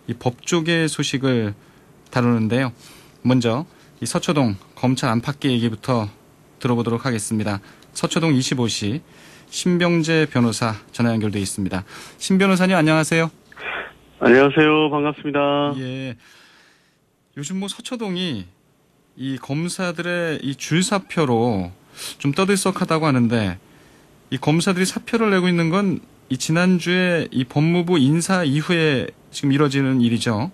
이 법조계 소식을 다루는데요. 먼저 이 서초동 검찰 안팎의 얘기부터 들어보도록 하겠습니다. 서초동 25시 신병재 변호사 전화 연결돼 있습니다. 신 변호사님 안녕하세요. 안녕하세요. 반갑습니다. 예. 요즘 뭐 서초동이 이 검사들의 이 줄사표로 좀 떠들썩하다고 하는데 이 검사들이 사표를 내고 있는 건 이 지난주에 이 법무부 인사 이후에 지금 이뤄지는 일이죠.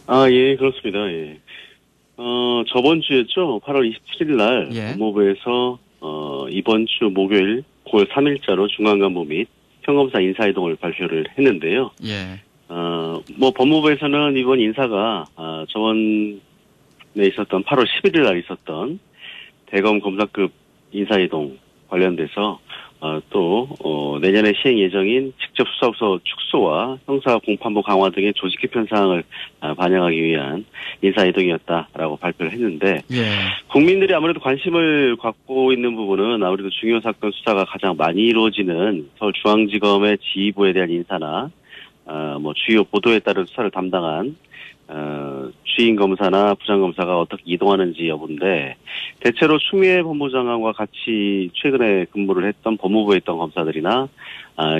아, 예, 그렇습니다. 예. 저번 주였죠. 8월 27일 날 예. 법무부에서 이번 주 목요일 9월 3일자로 중앙간부 및 평검사 인사이동을 발표를 했는데요. 예. 뭐 법무부에서는 이번 인사가 저번에 있었던 8월 11일 날 있었던 대검 검사급 인사이동 관련돼서 또 내년에 시행 예정인 직접 수사부서 축소와 형사 공판부 강화 등의 조직 개편 사항을 반영하기 위한 인사이동이었다라고 발표를 했는데 예. 국민들이 아무래도 관심을 갖고 있는 부분은 아무래도 중요 사건 수사가 가장 많이 이루어지는 서울중앙지검의 지휘부에 대한 인사나 뭐 주요 보도에 따른 수사를 담당한 주임 검사나 부장 검사가 어떻게 이동하는지 여부인데 대체로 추미애 법무장관과 같이 최근에 근무를 했던 법무부에 있던 검사들이나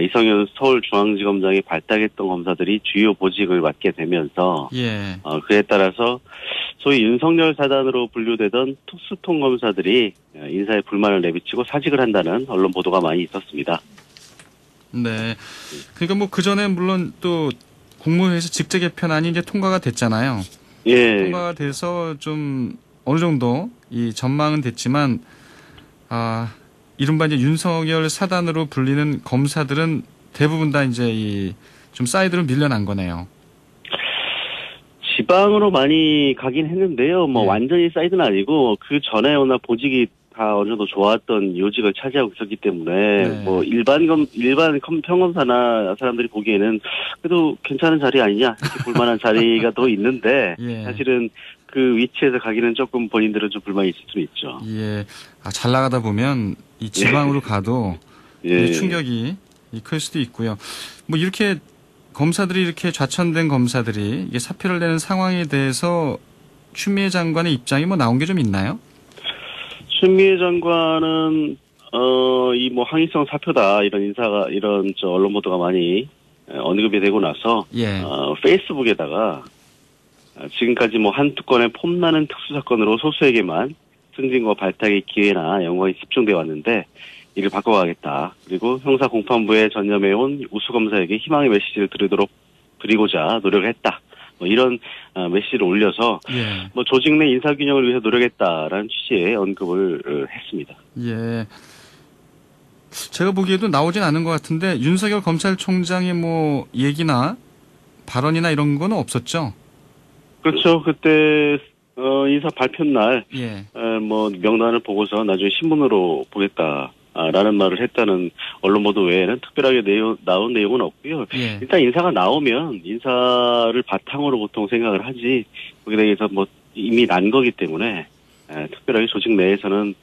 이성윤 서울중앙지검장이 발탁했던 검사들이 주요 보직을 맡게 되면서 예. 그에 따라서 소위 윤석열 사단으로 분류되던 특수통 검사들이 인사에 불만을 내비치고 사직을 한다는 언론 보도가 많이 있었습니다. 네. 그러니까 뭐 그 전에 물론 또 국무회의에서 직제 개편안이 이제 통과가 됐잖아요. 예. 통과가 돼서 좀 어느 정도 이 전망은 됐지만 이른바 이제 윤석열 사단으로 불리는 검사들은 대부분 다 이제 이 좀 사이드로 밀려난 거네요. 지방으로 많이 가긴 했는데요. 뭐 예. 완전히 사이드는 아니고 그 전에 워낙 보직이 다 어느 정도 좋았던 요직을 차지하고 있었기 때문에 네. 뭐 일반 평검사나 사람들이 보기에는 그래도 괜찮은 자리 아니냐 이렇게 볼만한 자리가 또 있는데 예. 사실은 그 위치에서 가기는 조금 본인들은 좀 불만이 있을 수 있죠. 예. 잘 나가다 보면 이 지방으로 가도 예. 이 충격이 클 수도 있고요. 뭐 이렇게 검사들이 이렇게 좌천된 검사들이 이게 사표를 내는 상황에 대해서 추미애 장관의 입장이 뭐 나온 게 좀 있나요? 추미애 장관은 이 뭐 항의성 사표다 이런 언론 보도가 많이 언급이 되고 나서 예. 페이스북에다가 지금까지 뭐 한두 건의 폼나는 특수사건으로 소수에게만 승진과 발탁의 기회나 영광이 집중돼 왔는데 이를 바꿔가겠다. 그리고 형사공판부에 전념해온 우수검사에게 희망의 메시지를 드리고자 노력을 했다. 뭐 이런 메시지를 올려서 예. 뭐 조직 내 인사균형을 위해서 노력했다라는 취지의 언급을 했습니다. 예. 제가 보기에도 나오진 않은 것 같은데 윤석열 검찰총장의 뭐 얘기나 발언이나 이런 거는 없었죠? 그렇죠. 그때 인사 발표 날 예. 뭐 명단을 보고서 나중에 신문으로 보겠다라는 말을 했다는 언론 보도 외에는 특별하게 나온 내용은 없고요. 예. 일단 인사가 나오면 인사를 바탕으로 보통 생각을 하지 거기에 대해서 뭐 이미 난 거기 때문에 특별하게 조직 내에서는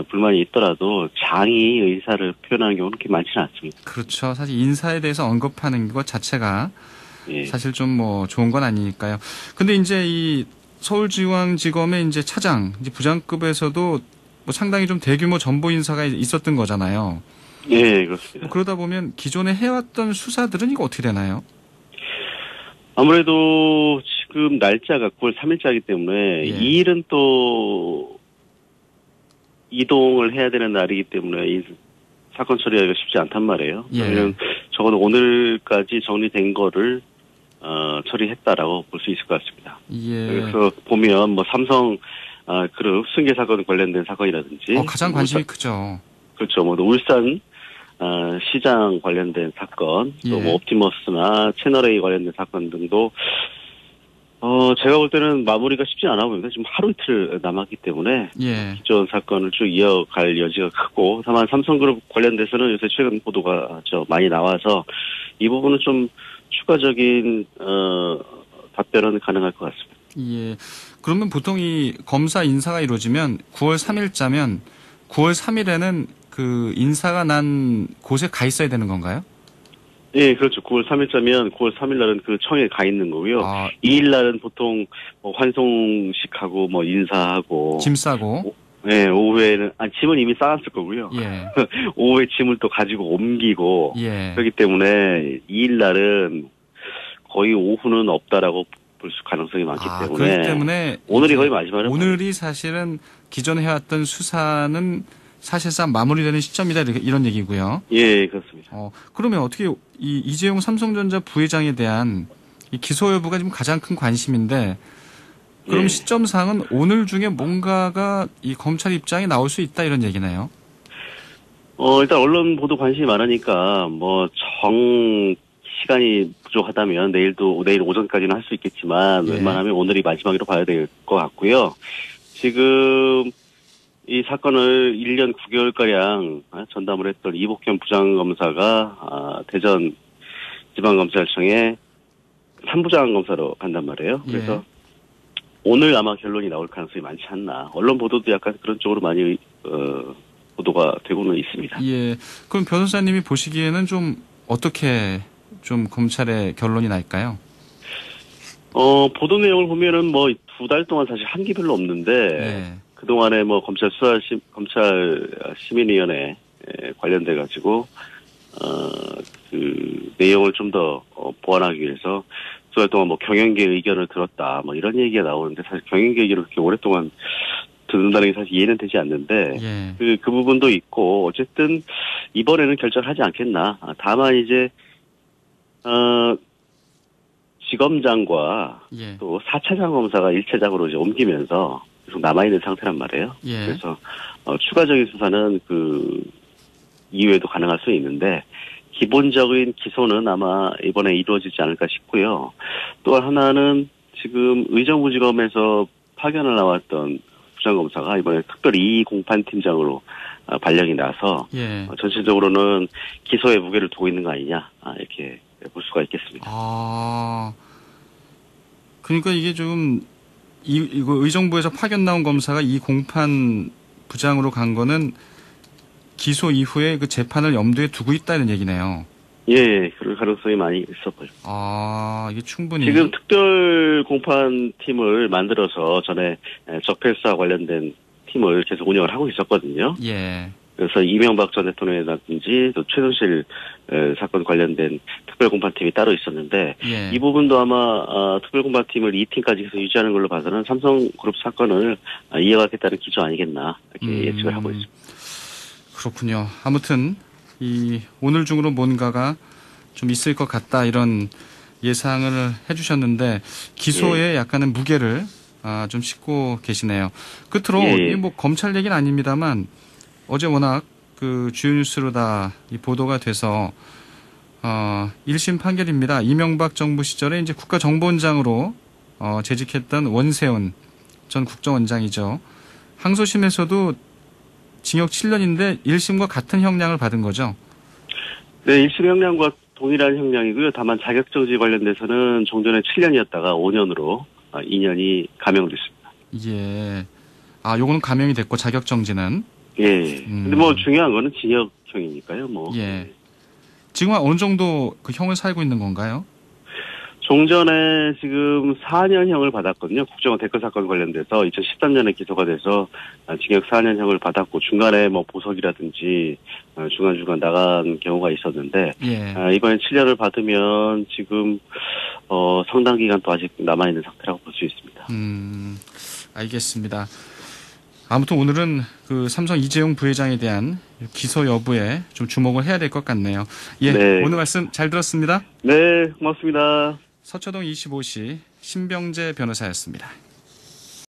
불만이 있더라도 장이 의사를 표현하는 경우는 그렇게 많지는 않습니다. 그렇죠. 사실 인사에 대해서 언급하는 것 자체가 예. 사실 좀 뭐 좋은 건 아니니까요. 근데 이제 이 서울중앙지검의 이제 차장, 이제 부장급에서도 뭐 상당히 좀 대규모 전보 인사가 있었던 거잖아요. 예, 그렇습니다. 그러다 보면 기존에 해왔던 수사들은 이거 어떻게 되나요? 아무래도 지금 날짜가 9월 3일자이기 때문에 예. 이 일은 또 이동을 해야 되는 날이기 때문에 이 사건 처리하기가 쉽지 않단 말이에요. 예. 그러면 적어도 오늘까지 정리된 거를 처리했다라고 볼 수 있을 것 같습니다. 예. 그래서 보면 뭐 삼성 그룹 승계 사건 관련된 사건이라든지 가장 관심이 크죠. 그렇죠. 뭐 울산 시장 관련된 사건, 또 예. 뭐 옵티머스나 채널A 관련된 사건 등도 제가 볼 때는 마무리가 쉽지 않아 보입니다. 지금 하루 이틀 남았기 때문에 예. 기존 사건을 쭉 이어갈 여지가 크고 다만 삼성그룹 관련돼서는 요새 최근 보도가 많이 나와서 이 부분은 좀 추가적인 답변은 가능할 것 같습니다. 예. 그러면 보통 이 검사 인사가 이루어지면 9월 3일자면 9월 3일에는 그 인사가 난 곳에 가 있어야 되는 건가요? 예, 그렇죠. 9월 3일자면 9월 3일 날은 그 청에 가 있는 거고요. 아, 2일 날은 보통 뭐 환송식하고 뭐 인사하고. 짐 싸고. 예, 오후에는, 짐은 이미 싸놨을 거고요. 예. 오후에 짐을 또 가지고 옮기고. 예. 그렇기 때문에 2일 날은 거의 오후는 없다라고 볼 수 가능성이 많기 때문에. 그렇기 때문에 오늘이 거의 마지막이에요. 오늘이 사실은 기존에 해왔던 수사는 사실상 마무리되는 시점이다 이런 얘기고요. 예, 그렇습니다. 그러면 어떻게 이재용 삼성전자 부회장에 대한 이 기소 여부가 지금 가장 큰 관심인데 그럼 예. 시점상은 오늘 중에 뭔가가 이 검찰 입장에 나올 수 있다 이런 얘기나요? 일단 언론 보도 관심이 많으니까 뭐 시간이 부족하다면 내일 오전까지는 할 수 있겠지만 예. 웬만하면 오늘이 마지막으로 봐야 될 것 같고요. 지금 이 사건을 1년 9개월가량 전담을 했던 이복현 부장검사가 대전 지방검찰청에 3부장검사로 간단 말이에요. 그래서 예. 오늘 아마 결론이 나올 가능성이 많지 않나. 언론 보도도 약간 그런 쪽으로 많이 보도가 되고는 있습니다. 예. 그럼 변호사님이 보시기에는 좀 어떻게 좀 검찰의 결론이 날까요? 보도 내용을 보면은 뭐 2달 동안 사실 한 게 별로 없는데 예. 그동안에 뭐 검찰 시민위원회 관련돼 가지고 그 내용을 좀 더 보완하기 위해서 2달 동안 뭐 경영계 의견을 들었다 뭐 이런 얘기가 나오는데 사실 경영계 의견을 그렇게 오랫동안 듣는다는 게 사실 이해는 되지 않는데 예. 그 부분도 있고 어쨌든 이번에는 결정을 하지 않겠나. 다만 이제 지검장과 예. 또 4차장 검사가 1차장으로 이제 옮기면서 계속 남아있는 상태란 말이에요. 예. 그래서 추가적인 수사는 그 이후에도 가능할 수 있는데 기본적인 기소는 아마 이번에 이루어지지 않을까 싶고요. 또 하나는 지금 의정부지검에서 파견을 나왔던 부장검사가 이번에 특별히 공판팀장으로 발령이 나서 예. 전체적으로는 기소에 무게를 두고 있는 거 아니냐 이렇게 볼 수가 있겠습니다. 그러니까 이게 좀 이거 의정부에서 파견 나온 검사가 이 공판 부장으로 간 거는 기소 이후에 그 재판을 염두에 두고 있다는 얘기네요. 예, 그럴 가능성이 많이 있어 보여요. 이게 충분히 지금 특별 공판팀을 만들어서 전에 적폐수사 관련된 팀을 계속 운영을 하고 있었거든요. 예. 그래서 이명박 전 대통령이라든지 또 최순실 사건 관련된 특별공판팀이 따로 있었는데 예. 이 부분도 아마 특별공판팀을 2팀까지 계속 유지하는 걸로 봐서는 삼성그룹 사건을 이어가겠다는 기조 아니겠나 이렇게 예측을 하고 있습니다. 그렇군요. 아무튼 오늘 중으로 뭔가가 좀 있을 것 같다 이런 예상을 해주셨는데 기소에 약간은 무게를 좀 싣고 계시네요. 끝으로 이게 뭐 검찰 얘기는 아닙니다만 어제 워낙 그 주요 뉴스로 다 이 보도가 돼서 1심 판결입니다. 이명박 정부 시절에 이제 국가정보원장으로 재직했던 원세훈 전 국정원장이죠. 항소심에서도 징역 7년인데 1심과 같은 형량을 받은 거죠? 네, 1심 형량과 동일한 형량이고요. 다만 자격정지 관련돼서는 종전에 7년이었다가 5년으로 2년이 감형됐습니다. 예. 요거는 감형이 됐고 자격정지는? 예. 근데 뭐 중요한 거는 징역형이니까요, 뭐. 예. 지금 어느 정도 그 형을 살고 있는 건가요? 종전에 지금 4년형을 받았거든요. 국정원 댓글 사건 관련돼서 2013년에 기소가 돼서 징역 4년형을 받았고 중간에 뭐 보석이라든지 중간중간 나간 경우가 있었는데 예. 이번에 7년을 받으면 지금 상당 기간 또 아직 남아있는 상태라고 볼 수 있습니다. 알겠습니다. 아무튼 오늘은 그 삼성 이재용 부회장에 대한 기소 여부에 좀 주목을 해야 될 것 같네요. 예, 네. 오늘 말씀 잘 들었습니다. 네, 고맙습니다. 서초동 25시 신병재 변호사였습니다.